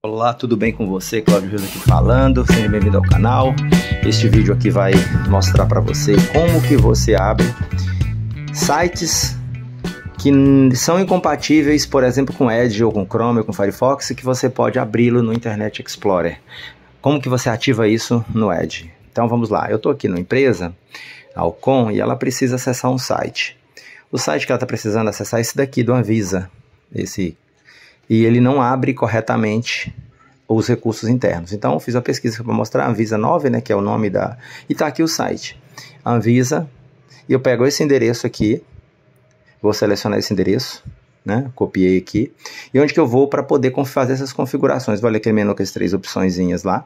Olá, tudo bem com você? Cláudio Rios aqui falando, seja bem-vindo ao canal. Este vídeo aqui vai mostrar para você como que você abre sites que são incompatíveis, por exemplo, com Edge ou com Chrome ou com Firefox, que você pode abri-lo no Internet Explorer. Como que você ativa isso no Edge? Então vamos lá, eu estou aqui na empresa, Alcon, e ela precisa acessar um site. O site que ela está precisando acessar é esse daqui do Anvisa, e ele não abre corretamente os recursos internos. Então eu fiz uma pesquisa para mostrar a Anvisa 9, né, que é o nome da... E está aqui o site, Anvisa, e eu pego esse endereço aqui, vou selecionar esse endereço, né, copiei aqui, e onde que eu vou para poder fazer essas configurações? Vou ler aquele menu com as 3 opçõezinhas lá,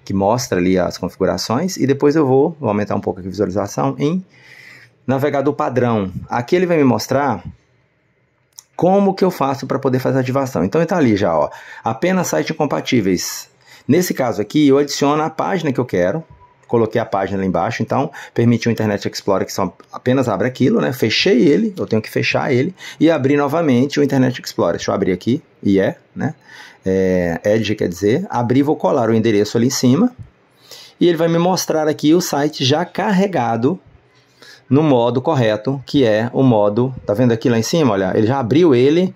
que mostra ali as configurações, e depois eu vou aumentar um pouco aqui a visualização em navegador padrão. Aqui ele vai me mostrar como que eu faço para poder fazer a ativação. Então está ali já, ó, apenas sites incompatíveis. Nesse caso aqui, eu adiciono a página que eu quero, coloquei a página lá embaixo, então permitiu o Internet Explorer que só apenas abre aquilo, né? Fechei ele, eu tenho que fechar ele e abrir novamente o Internet Explorer. Deixa eu abrir aqui, né? Edge quer dizer, abrir, vou colar o endereço ali em cima e ele vai me mostrar aqui o site já carregado no modo correto, que é o modo, tá vendo aqui lá em cima, olha, ele já abriu ele,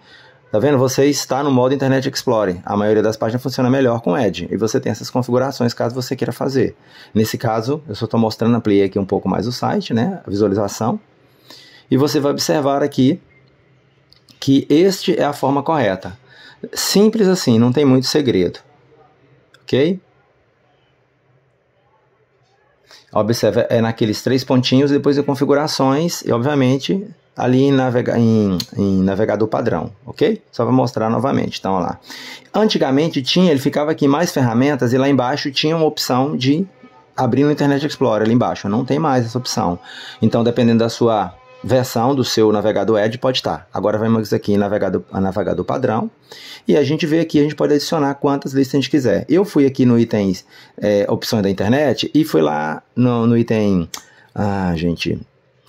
tá vendo? Você está no modo Internet Explorer, a maioria das páginas funciona melhor com Edge, e você tem essas configurações caso você queira fazer. Nesse caso, eu só estou mostrando, ampliei aqui um pouco mais o site, né, a visualização, e você vai observar aqui que este é a forma correta. Simples assim, não tem muito segredo, ok? Observa, é naqueles 3 pontinhos, depois de configurações e obviamente ali em navegador padrão, ok? Só para mostrar novamente, então ó lá. Antigamente ele ficava aqui mais ferramentas e lá embaixo tinha uma opção de abrir no Internet Explorer, ali embaixo, não tem mais essa opção. Então dependendo da sua versão do seu navegador Edge pode estar. Agora vamos aqui em navegador padrão e a gente vê aqui, a gente pode adicionar quantas listas a gente quiser. Eu fui aqui no item opções da internet e fui lá no item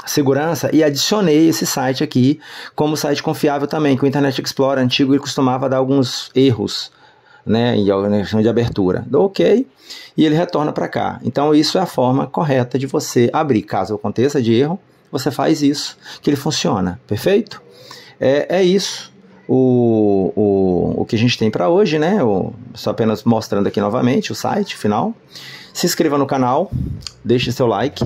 segurança e adicionei esse site aqui como site confiável também, que o Internet Explorer antigo ele costumava dar alguns erros, né, em questão de abertura. Dou OK e ele retorna para cá. Então isso é a forma correta de você abrir. Caso aconteça de erro, você faz isso, que ele funciona, perfeito? É isso o que a gente tem para hoje, né? Só apenas mostrando aqui novamente o site final. Se inscreva no canal, deixe seu like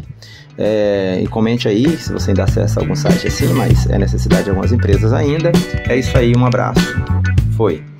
e comente aí se você ainda acessa algum site assim, mas é necessidade de algumas empresas ainda. É isso aí, um abraço, foi!